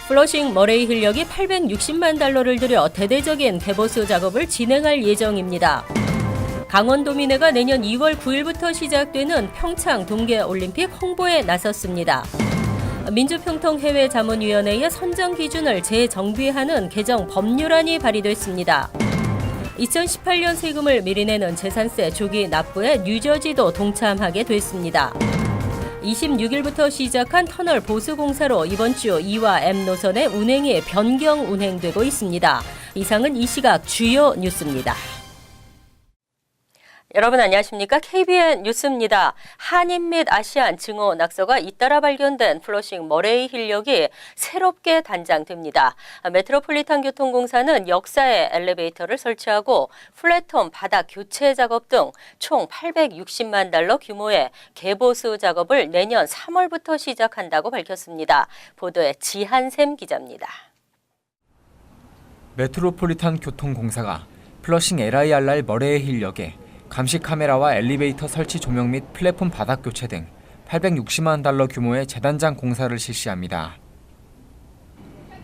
플러싱 머레이 인력이 860만 달러를 들여 대대적인 개보수 작업을 진행할 예정입니다. 강원도민회가 내년 2월 9일부터 시작되는 평창 동계올림픽 홍보에 나섰습니다. 민주평통해외자문위원회의 선정 기준을 재정비하는 개정 법률안이 발의됐습니다. 2018년 세금을 미리 내는 재산세 조기 납부에 뉴저지도 동참하게 됐습니다. 26일부터 시작한 터널 보수 공사로 이번 주 2와 M 노선의 운행이 변경 운행되고 있습니다. 이상은 이 시각 주요 뉴스입니다. 여러분 안녕하십니까? KBN 뉴스입니다. 한인 및 아시안 증오 낙서가 잇따라 발견된 플러싱 머레이 인력이 새롭게 단장됩니다. 메트로폴리탄 교통공사는 역사의 엘리베이터를 설치하고 플랫폼 바닥 교체 작업 등 총 860만 달러 규모의 개보수 작업을 내년 3월부터 시작한다고 밝혔습니다. 보도에 지한샘 기자입니다. 메트로폴리탄 교통공사가 플러싱 LIRR 머레이 인력에 감시 카메라와 엘리베이터 설치 조명 및 플랫폼 바닥 교체 등 860만 달러 규모의 재단장 공사를 실시합니다.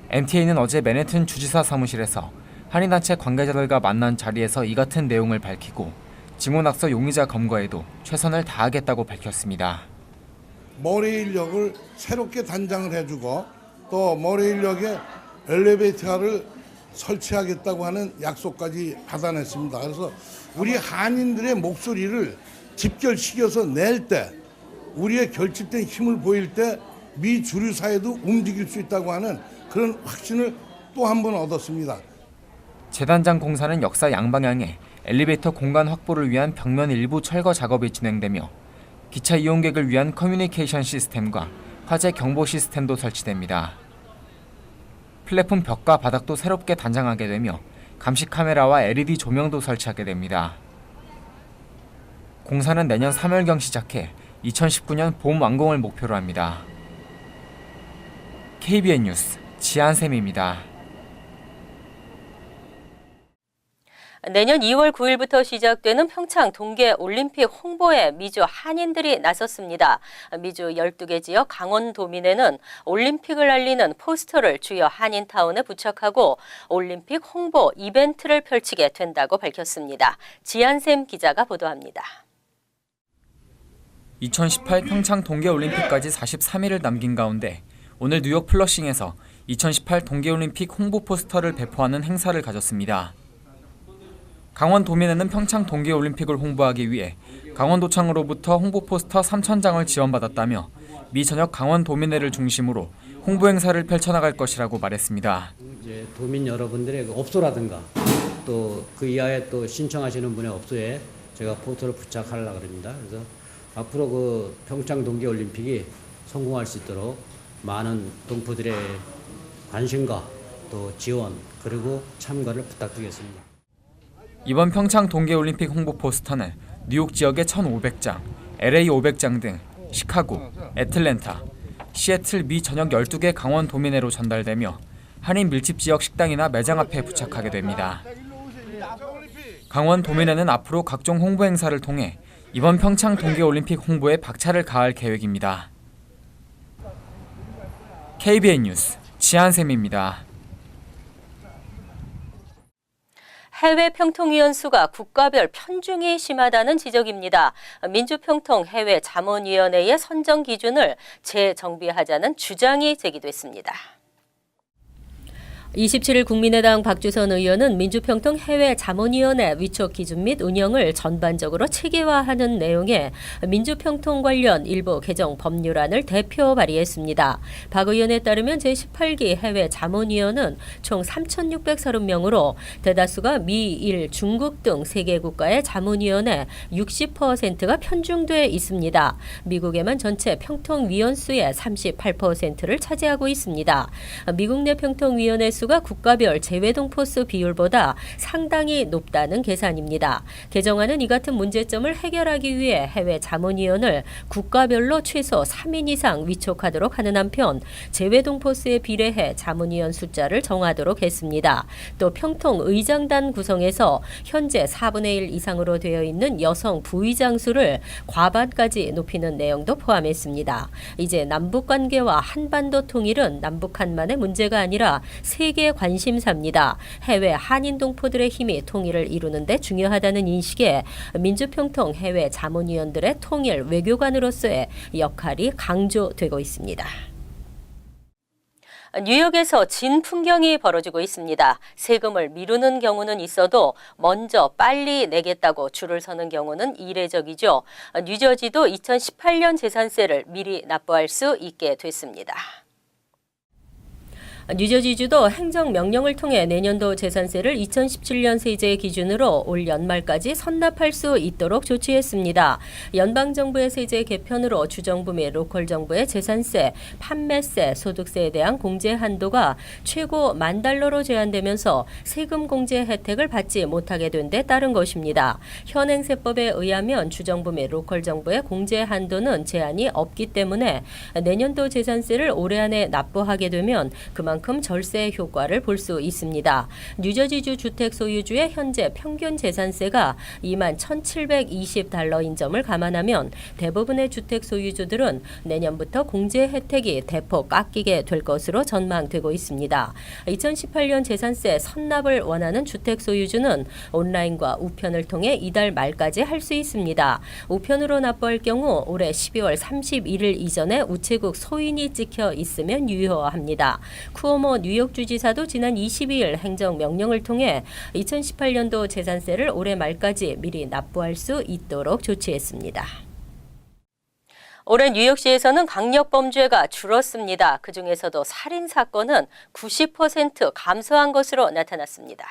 MTA는 어제 맨해튼 주지사 사무실에서 한인단체 관계자들과 만난 자리에서 이 같은 내용을 밝히고 증오 낙서 용의자 검거에도 최선을 다하겠다고 밝혔습니다. 머레이 인력을 새롭게 단장을 해주고 또 머레이 인력에 엘리베이터를 설치하겠다고 하는 약속까지 받아냈습니다. 그래서 우리 한인들의 목소리를 집결시켜서 낼 때, 우리의 결집된 힘을 보일 때 미 주류 사회도 움직일 수 있다고 하는 그런 확신을 또 한 번 얻었습니다. 재단장 공사는 역사 양방향에 엘리베이터 공간 확보를 위한 벽면 일부 철거 작업이 진행되며 기차 이용객을 위한 커뮤니케이션 시스템과 화재 경보 시스템도 설치됩니다. 플랫폼 벽과 바닥도 새롭게 단장하게 되며 감시 카메라와 LED 조명도 설치하게 됩니다. 공사는 내년 3월경 시작해 2019년 봄 완공을 목표로 합니다. KBN 뉴스 지한샘입니다. 내년 2월 9일부터 시작되는 평창 동계올림픽 홍보에 미주 한인들이 나섰습니다. 미주 12개 지역 강원도민회는 올림픽을 알리는 포스터를 주요 한인타운에 부착하고 올림픽 홍보 이벤트를 펼치게 된다고 밝혔습니다. 지한샘 기자가 보도합니다. 2018 평창 동계올림픽까지 43일을 남긴 가운데 오늘 뉴욕 플러싱에서 2018 동계올림픽 홍보 포스터를 배포하는 행사를 가졌습니다. 강원도민회는 평창 동계올림픽을 홍보하기 위해 강원도청으로부터 홍보 포스터 3,000장을 지원받았다며 미 전역 강원도민회를 중심으로 홍보 행사를 펼쳐나갈 것이라고 말했습니다. 이제 도민 여러분들의 업소라든가 또 그 이하에 또 신청하시는 분의 업소에 제가 포스터를 부착하려고 합니다. 그래서 앞으로 그 평창 동계올림픽이 성공할 수 있도록 많은 동포들의 관심과 또 지원 그리고 참가를 부탁드리겠습니다. 이번 평창 동계올림픽 홍보 포스터는 뉴욕 지역의 1,500장, LA 500장 등 시카고, 애틀랜타, 시애틀 미 전역 12개 강원 도민회로 전달되며 한인 밀집 지역 식당이나 매장 앞에 부착하게 됩니다. 강원 도민회는 앞으로 각종 홍보 행사를 통해 이번 평창 동계올림픽 홍보에 박차를 가할 계획입니다. KBN 뉴스 지한샘입니다. 해외 평통위원 수가 국가별 편중이 심하다는 지적입니다. 민주평통해외자문위원회의 선정 기준을 재정비하자는 주장이 제기됐습니다. 27일 국민의당 박주선 의원은 민주평통해외자문위원회 위촉 기준 및 운영을 전반적으로 체계화하는 내용의 민주평통 관련 일부 개정 법률안을 대표 발의했습니다. 박 의원에 따르면 제18기 해외자문위원은 총 3,630명으로 대다수가 미, 일, 중국 등 세계 국가의 자문위원회 60%가 편중돼 있습니다. 미국에만 전체 평통위원 수의 38%를 차지하고 있습니다. 미국 내 평통위원회 수 건수가 국가별 재외동포수 비율보다 상당히 높다는 계산입니다. 개정안은 이 같은 문제점을 해결하기 위해 해외 자문위원을 국가별로 최소 3인 이상 위촉하도록 하는 한편 재외동포수에 비례해 자문위원 숫자를 정하도록 했습니다. 또 평통 의장단 구성에서 현재 4분의 1 이상으로 되어 있는 여성 부의장 수를 과반까지 높이는 내용도 포함했습니다. 이제 남북 관계와 한반도 통일은 남북한만의 문제가 아니라 세계 관심사입니다. 해외 한인 동포들의 힘이 통일을 이루는 데 중요하다는 인식에 민주평통 해외 자문위원들의 통일 외교관으로서의 역할이 강조되고 있습니다. 뉴욕에서 진풍경이 벌어지고 있습니다. 세금을 미루는 경우는 있어도 먼저 빨리 내겠다고 줄을 서는 경우는 이례적이죠. 뉴저지도 2018년 재산세를 미리 납부할 수 있게 됐습니다. 뉴저지주도 행정명령을 통해 내년도 재산세를 2017년 세제 기준으로 올 연말까지 선납할 수 있도록 조치했습니다. 연방정부의 세제 개편으로 주정부 및 로컬 정부의 재산세, 판매세, 소득세에 대한 공제 한도가 최고 $10,000로 제한되면서 세금 공제 혜택을 받지 못하게 된 데 따른 것입니다. 현행 세법에 의하면 주정부 및 로컬 정부의 공제 한도는 제한이 없기 때문에 내년도 재산세를 올해 안에 납부하게 되면 그만큼 절세 효과를 볼 수 있습니다. 뉴저지주 주택 소유주의 현재 평균 재산세가 $21,720인 점을 감안하면 대부분의 주택 소유주들은 내년부터 공제 혜택이 대폭 깎이게 될 것으로 전망되고 있습니다. 2018년 재산세 선납을 원하는 주택 소유주는 온라인과 우편을 통해 이달 말까지 할 수 있습니다. 우편으로 납부할 경우 올해 12월 31일 이전에 우체국 소인이 찍혀 있으면 유효합니다. 쿠오모 뉴욕주지사도 지난 22일 행정명령을 통해 2018년도 재산세를 올해 말까지 미리 납부할 수 있도록 조치했습니다. 올해 뉴욕시에서는 강력범죄가 줄었습니다. 그중에서도 살인사건은 90% 감소한 것으로 나타났습니다.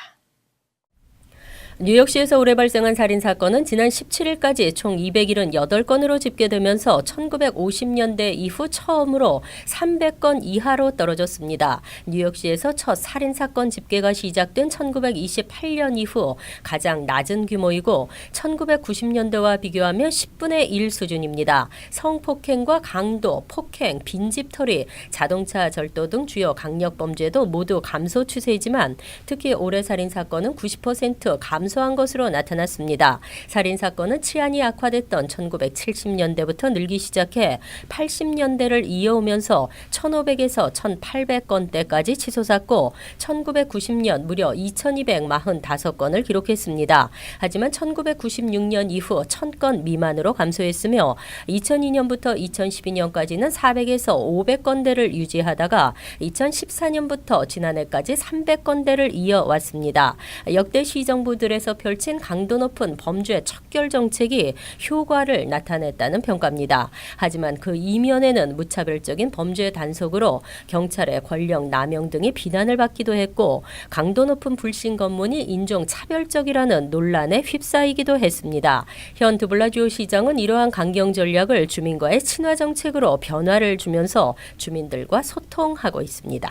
뉴욕시에서 올해 발생한 살인사건은 지난 17일까지 총 278건으로 집계되면서 1950년대 이후 처음으로 300건 이하로 떨어졌습니다. 뉴욕시에서 첫 살인사건 집계가 시작된 1928년 이후 가장 낮은 규모이고 1990년대와 비교하면 10분의 1 수준입니다. 성폭행과 강도, 폭행, 빈집털이, 자동차 절도 등 주요 강력범죄도 모두 감소 추세이지만 특히 올해 살인사건은 90% 감소한 것으로 나타났습니다. 살인사건은 치안이 악화됐던 1970년대부터 늘기 시작해 80년대를 이어오면서 1,500에서 1,800건대까지 치솟았고 1990년 무려 2,245건을 기록했습니다. 하지만 1996년 이후 1,000건 미만으로 감소했으며 2002년부터 2012년까지는 400에서 500건대를 유지하다가 2014년부터 지난해까지 300건대를 이어왔습니다. 역대 시정부들에서 펼친 강도 높은 범죄 척결 정책이 효과를 나타냈다는 평가입니다. 하지만 그 이면에는 무차별적인 범죄 단속으로 경찰의 권력 남용 등이 비난을 받기도 했고 강도 높은 불신 검문이 인종 차별적이라는 논란에 휩싸이기도 했습니다. 현 드블라지오 시장은 이러한 강경 전략을 주민과의 친화 정책으로 변화를 주면서 주민들과 소통하고 있습니다.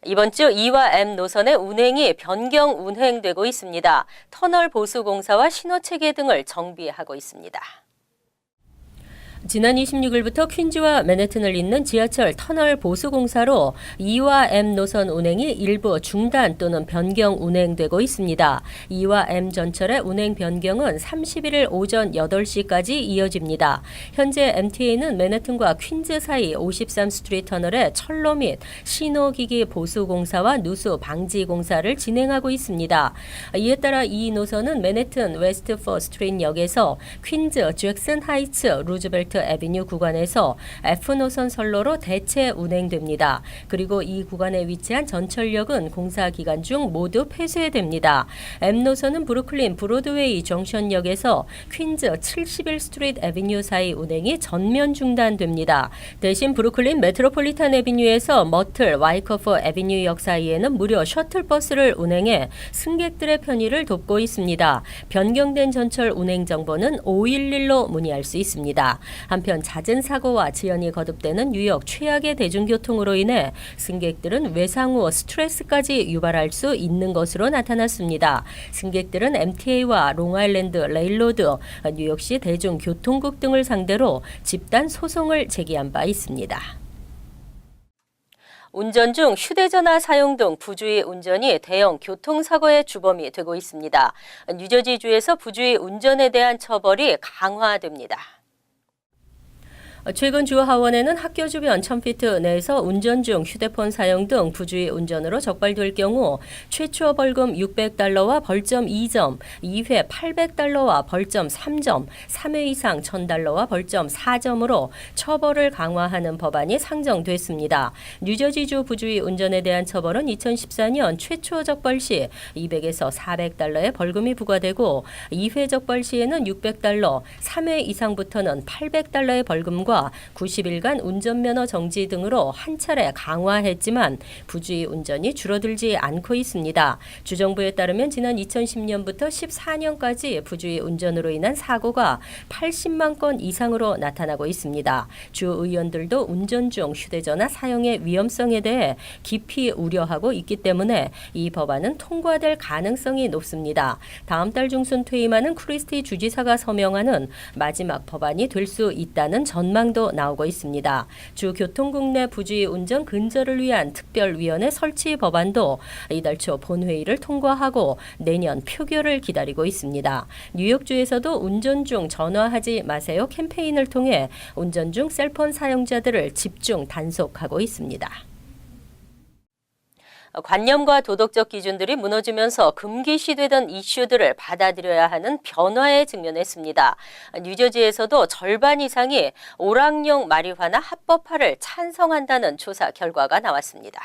이번 주 E와 M 노선의 운행이 변경 운행되고 있습니다. 터널 보수 공사와 신호체계 등을 정비하고 있습니다. 지난 26일부터 퀸즈와 맨해튼을 잇는 지하철 터널 보수 공사로 E와 M 노선 운행이 일부 중단 또는 변경 운행되고 있습니다. E와 M 전철의 운행 변경은 31일 오전 8시까지 이어집니다. 현재 MTA는 맨해튼과 퀸즈 사이 53스트리트 터널의 철로 및 신호기기 보수 공사와 누수 방지 공사를 진행하고 있습니다. 이에 따라 이 노선은 맨해튼 웨스트 4스트리트 역에서 퀸즈, 잭슨 하이츠, 루즈벨트 애비뉴 구간에서 F노선 선로로 대체 운행됩니다. 그리고 이 구간에 위치한 전철역은 공사 기간 중 모두 폐쇄됩니다. M노선은 브루클린 브로드웨이 정션역에서 퀸즈 71스트리트 애비뉴 사이 운행이 전면 중단됩니다. 대신 브루클린 메트로폴리탄 애비뉴에서 머틀, 와이커프 애비뉴역 사이에는 무료 셔틀버스를 운행해 승객들의 편의를 돕고 있습니다. 변경된 전철 운행 정보는 511로 문의할 수 있습니다. 한편 잦은 사고와 지연이 거듭되는 뉴욕 최악의 대중교통으로 인해 승객들은 외상 후 스트레스까지 유발할 수 있는 것으로 나타났습니다. 승객들은 MTA와 롱아일랜드 레일로드, 뉴욕시 대중교통국 등을 상대로 집단 소송을 제기한 바 있습니다. 운전 중 휴대전화 사용 등 부주의 운전이 대형 교통사고의 주범이 되고 있습니다. 뉴저지주에서 부주의 운전에 대한 처벌이 강화됩니다. 최근 주 하원에는 학교 주변 1000피트 내에서 운전 중 휴대폰 사용 등 부주의 운전으로 적발될 경우 최초 벌금 $600와 벌점 2점, 2회 $800와 벌점 3점, 3회 이상 $1000와 벌점 4점으로 처벌을 강화하는 법안이 상정됐습니다. 뉴저지주 부주의 운전에 대한 처벌은 2014년 최초 적발 시 $200에서 $400의 벌금이 부과되고 2회 적발 시에는 $600, 3회 이상부터는 $800의 벌금과 90일간 운전면허 정지 등으로 한 차례 강화했지만 부주의 운전이 줄어들지 않고 있습니다. 주정부에 따르면 지난 2010년부터 14년까지 부주의 운전으로 인한 사고가 80만 건 이상으로 나타나고 있습니다. 주 의원들도 운전 중 휴대전화 사용의 위험성에 대해 깊이 우려하고 있기 때문에 이 법안은 통과될 가능성이 높습니다. 다음 달 중순 퇴임하는 크리스티 주지사가 서명하는 마지막 법안이 될 수 있다는 전망도 나오고 있습니다. 주 교통국 내 부주의 운전 근절을 위한 특별위원회 설치 법안도 이달 초 본회의를 통과하고 내년 표결을 기다리고 있습니다. 뉴욕주에서도 운전 중 전화하지 마세요 캠페인을 통해 운전 중 셀폰 사용자들을 집중 단속하고 있습니다. 관념과 도덕적 기준들이 무너지면서 금기시되던 이슈들을 받아들여야 하는 변화에 직면했습니다. 뉴저지에서도 절반 이상이 오락용 마리화나 합법화를 찬성한다는 조사 결과가 나왔습니다.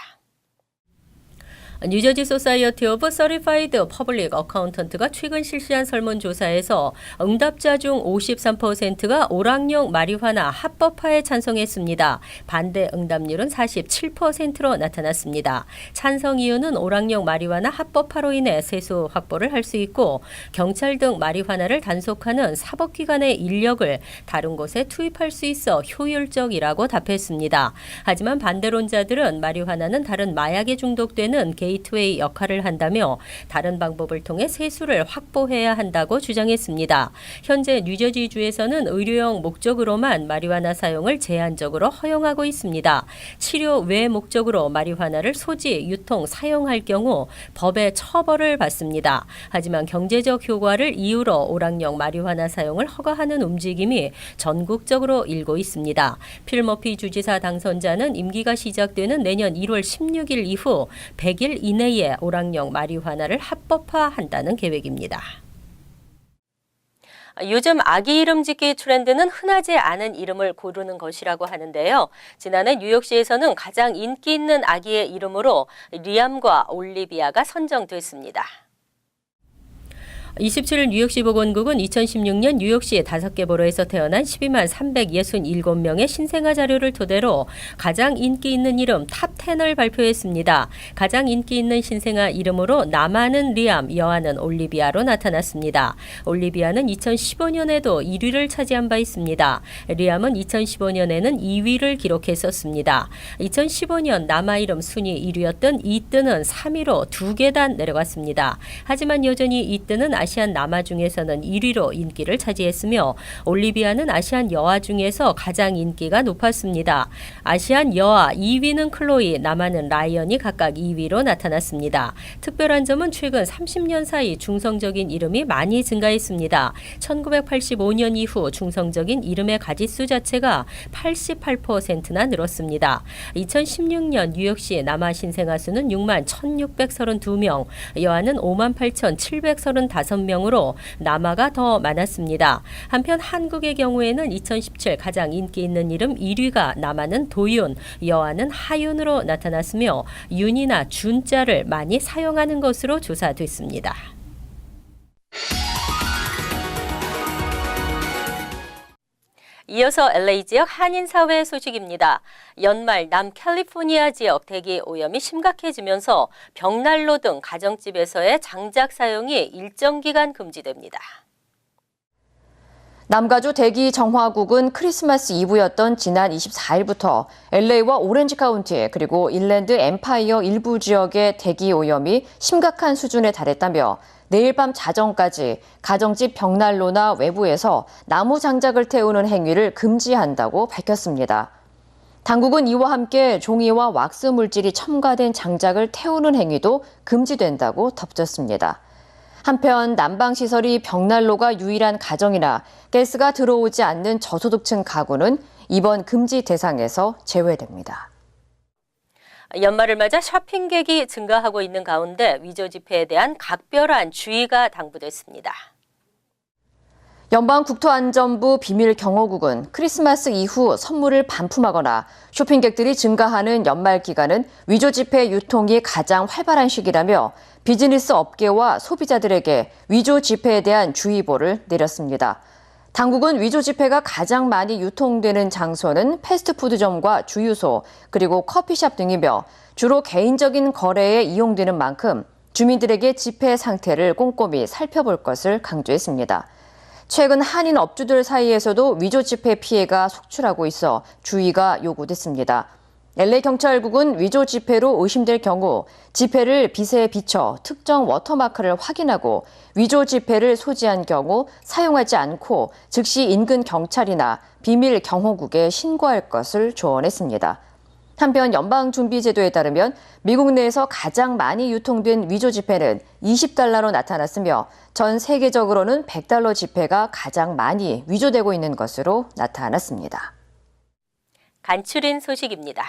뉴저지 소사이어티 오브 서리파이드 퍼블릭 어카운턴트가 최근 실시한 설문조사에서 응답자 중 53%가 오락용 마리화나 합법화에 찬성했습니다. 반대 응답률은 47%로 나타났습니다. 찬성 이유는 오락용 마리화나 합법화로 인해 세수 확보를 할 수 있고 경찰 등 마리화나를 단속하는 사법기관의 인력을 다른 곳에 투입할 수 있어 효율적이라고 답했습니다. 하지만 반대론자들은 마리화나는 다른 마약에 중독되는 게이트웨이 역할을 한다며 다른 방법을 통해 세수를 확보해야 한다고 주장했습니다. 현재 뉴저지주에서는 의료용 목적으로만 마리화나 사용을 제한적으로 허용하고 있습니다. 치료 외 목적으로 마리화나를 소지, 유통, 사용할 경우 법의 처벌을 받습니다. 하지만 경제적 효과를 이유로 오락용 마리화나 사용을 허가하는 움직임이 전국적으로 일고 있습니다. 필 머피 주지사 당선자는 임기가 시작되는 내년 1월 16일 이후 100일 이내에 오락용 마리화나를 합법화한다는 계획입니다. 요즘 아기 이름 짓기 트렌드는 흔하지 않은 이름을 고르는 것이라고 하는데요. 지난해 뉴욕시에서는 가장 인기 있는 아기의 이름으로 리암과 올리비아가 선정됐습니다. 27일 뉴욕시 보건국은 2016년 뉴욕시의 5개 보로에서 태어난 12만 367명의 신생아 자료를 토대로 가장 인기 있는 이름 탑10을 발표했습니다. 가장 인기 있는 신생아 이름으로 남아는 리암, 여아는 올리비아로 나타났습니다. 올리비아는 2015년에도 1위를 차지한 바 있습니다. 리암은 2015년에는 2위를 기록했었습니다. 2015년 남아 이름 순위 1위였던 이뜨는 3위로 2계단 내려갔습니다. 하지만 여전히 이뜨는 아시안 남아 중에서는 1위로 인기를 차지했으며 올리비아는 아시안 여아 중에서 가장 인기가 높았습니다. 아시안 여아 2위는 클로이, 남아는 라이언이 각각 2위로 나타났습니다. 특별한 점은 최근 30년 사이 중성적인 이름이 많이 증가했습니다. 1985년 이후 중성적인 이름의 가짓수 자체가 88%나 늘었습니다. 2016년 뉴욕시 남아 신생아 수는 6만 1,632명, 여아는 5만 8,735명으로 남아가 더 많았습니다. 한편 한국의 경우에는 2017 가장 인기 있는 이름 1위가 남아는 도윤, 여아는 하윤으로 나타났으며 윤이나 준자를 많이 사용하는 것으로 조사됐습니다. 이어서 LA 지역 한인사회 소식입니다. 연말 남캘리포니아 지역 대기 오염이 심각해지면서 벽난로 등 가정집에서의 장작 사용이 일정 기간 금지됩니다. 남가주 대기 정화국은 크리스마스 이브였던 지난 24일부터 LA와 오렌지 카운티 그리고 인랜드 엠파이어 일부 지역의 대기 오염이 심각한 수준에 달했다며 내일 밤 자정까지 가정집 벽난로나 외부에서 나무 장작을 태우는 행위를 금지한다고 밝혔습니다. 당국은 이와 함께 종이와 왁스 물질이 첨가된 장작을 태우는 행위도 금지된다고 덧붙였습니다. 한편 난방시설이 벽난로가 유일한 가정이나 가스가 들어오지 않는 저소득층 가구는 이번 금지 대상에서 제외됩니다. 연말을 맞아 쇼핑객이 증가하고 있는 가운데 위조 지폐에 대한 각별한 주의가 당부됐습니다. 연방국토안전부 비밀경호국은 크리스마스 이후 선물을 반품하거나 쇼핑객들이 증가하는 연말 기간은 위조 지폐 유통이 가장 활발한 시기라며 비즈니스 업계와 소비자들에게 위조 지폐에 대한 주의보를 내렸습니다. 당국은 위조 지폐가 가장 많이 유통되는 장소는 패스트푸드점과 주유소, 그리고 커피숍 등이며 주로 개인적인 거래에 이용되는 만큼 주민들에게 지폐 상태를 꼼꼼히 살펴볼 것을 강조했습니다. 최근 한인 업주들 사이에서도 위조 지폐 피해가 속출하고 있어 주의가 요구됐습니다. LA경찰국은 위조 지폐로 의심될 경우 지폐를 빗에 비춰 특정 워터마크를 확인하고 위조 지폐를 소지한 경우 사용하지 않고 즉시 인근 경찰이나 비밀경호국에 신고할 것을 조언했습니다. 한편 연방준비제도에 따르면 미국 내에서 가장 많이 유통된 위조 지폐는 $20로 나타났으며 전 세계적으로는 $100 지폐가 가장 많이 위조되고 있는 것으로 나타났습니다. 간추린 소식입니다.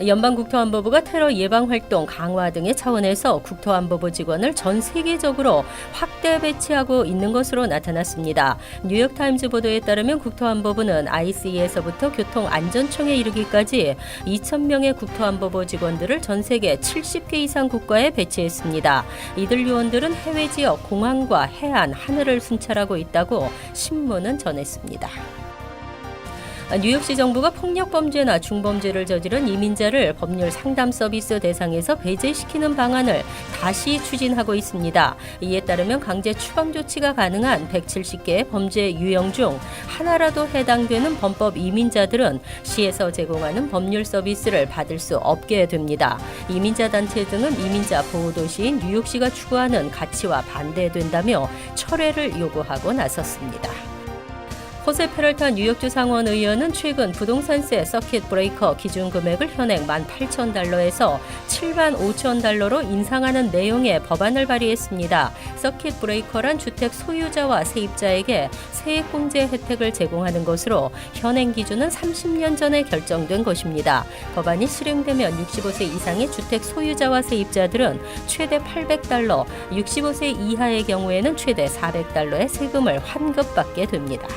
연방국토안보부가 테러 예방 활동 강화 등의 차원에서 국토안보부 직원을 전 세계적으로 확대 배치하고 있는 것으로 나타났습니다. 뉴욕타임즈 보도에 따르면 국토안보부는 ICE에서부터 교통안전청에 이르기까지 2,000명의 국토안보부 직원들을 전 세계 70개 이상 국가에 배치했습니다. 이들 요원들은 해외 지역 공항과 해안, 하늘을 순찰하고 있다고 신문은 전했습니다. 뉴욕시 정부가 폭력범죄나 중범죄를 저지른 이민자를 법률 상담 서비스 대상에서 배제시키는 방안을 다시 추진하고 있습니다. 이에 따르면 강제 추방 조치가 가능한 170개의 범죄 유형 중 하나라도 해당되는 범법 이민자들은 시에서 제공하는 법률 서비스를 받을 수 없게 됩니다. 이민자 단체 등은 이민자 보호도시인 뉴욕시가 추구하는 가치와 반대된다며 철회를 요구하고 나섰습니다. 호세 페럴타 뉴욕주 상원 의원은 최근 부동산세 서킷 브레이커 기준 금액을 현행 $18,000에서 $75,000로 인상하는 내용의 법안을 발의했습니다. 서킷 브레이커란 주택 소유자와 세입자에게 세액공제 혜택을 제공하는 것으로 현행 기준은 30년 전에 결정된 것입니다. 법안이 실행되면 65세 이상의 주택 소유자와 세입자들은 최대 $800, 65세 이하의 경우에는 최대 $400의 세금을 환급받게 됩니다.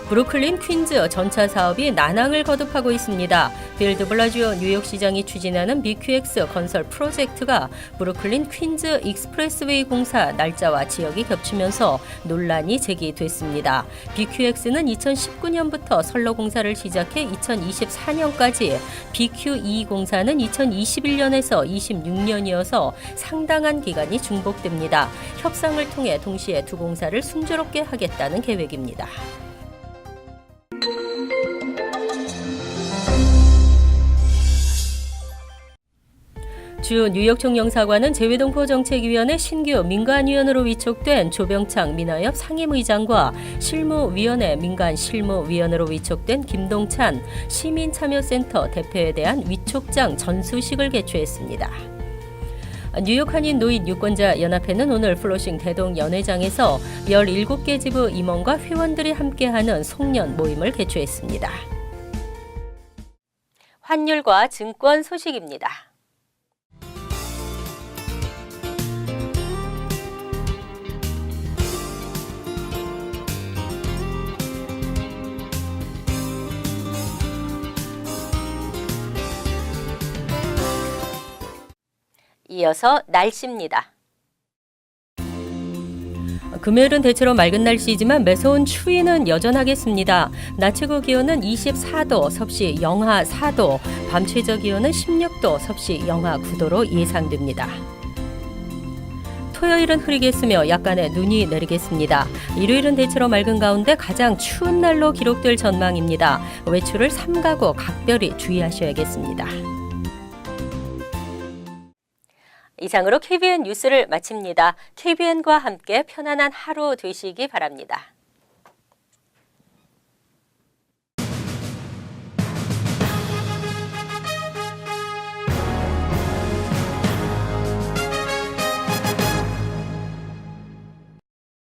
브루클린 퀸즈 전차 사업이 난항을 거듭하고 있습니다. 빌 드 블라지오 뉴욕시장이 추진하는 BQX 건설 프로젝트가 브루클린 퀸즈 익스프레스웨이 공사 날짜와 지역이 겹치면서 논란이 제기됐습니다. BQX는 2019년부터 선로 공사를 시작해 2024년까지, BQ2 공사는 2021년에서 26년이어서 상당한 기간이 중복됩니다. 협상을 통해 동시에 두 공사를 순조롭게 하겠다는 계획입니다. 주 뉴욕 총영사관은 재외동포정책위원회 신규 민간위원으로 위촉된 조병창 민하협 상임의장과 실무위원회 민간실무위원으로 위촉된 김동찬 시민참여센터 대표에 대한 위촉장 전수식을 개최했습니다. 뉴욕 한인 노인 유권자 연합회는 오늘 플로싱 대동연회장에서 17개 지부 임원과 회원들이 함께하는 송년 모임을 개최했습니다. 환율과 증권 소식입니다. 이어서 날씨입니다. 금요일은 대체로 맑은 날씨이지만 매서운 추위는 여전하겠습니다. 낮 최고 기온은 24도, 섭씨 영하 4도, 밤 최저 기온은 16도, 섭씨 영하 9도로 예상됩니다. 토요일은 흐리겠으며 약간의 눈이 내리겠습니다. 일요일은 대체로 맑은 가운데 가장 추운 날로 기록될 전망입니다. 외출을 삼가고 각별히 주의하셔야겠습니다. 이상으로 KBN 뉴스를 마칩니다. KBN과 함께 편안한 하루 되시기 바랍니다.